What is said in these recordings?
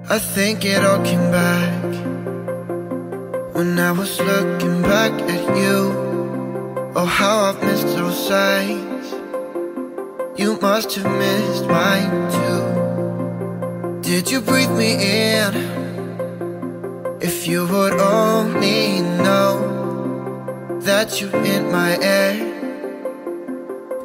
I think it all came back when I was looking back at you. Oh, how I've missed those sights. You must have missed mine too. Did you breathe me in? If you would only know that you're in my air,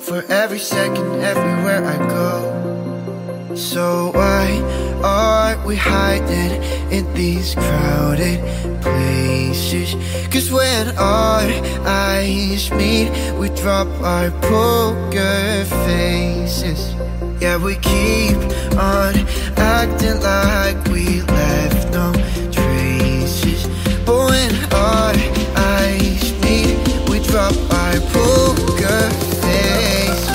for every second, everywhere I go. So why are we hiding in these crowded places? 'Cause when our eyes meet, we drop our poker faces. Yeah, we keep on acting like we left no traces. But when our eyes meet, we drop our poker face.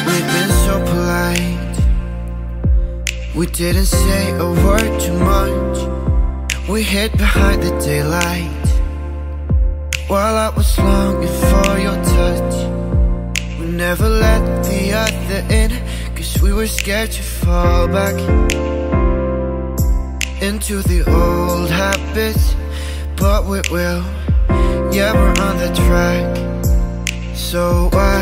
We've been so polite, we didn't say a word too much. We hid behind the daylight while I was longing for your touch. We never let the other in, 'cause we were scared to fall back into the old habits. But we will, yeah, we're on the track. So why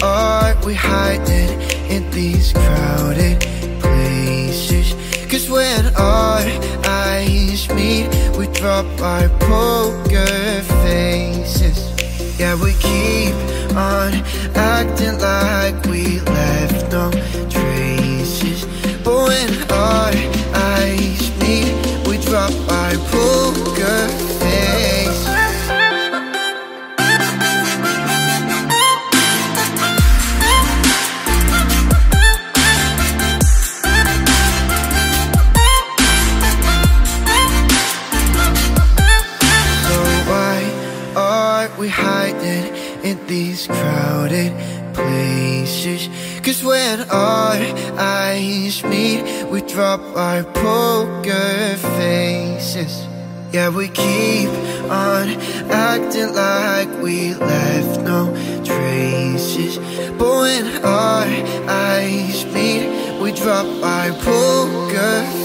are we hiding in these crowded places? 'Cause when our eyes meet, we drop our poker faces. Yeah, we keep on acting like we left no traces. But when our eyes meet, we drop our poker face. We hiding in these crowded places. 'Cause when our eyes meet, we drop our poker faces. Yeah, we keep on acting like we left no traces. But when our eyes meet, we drop our poker faces.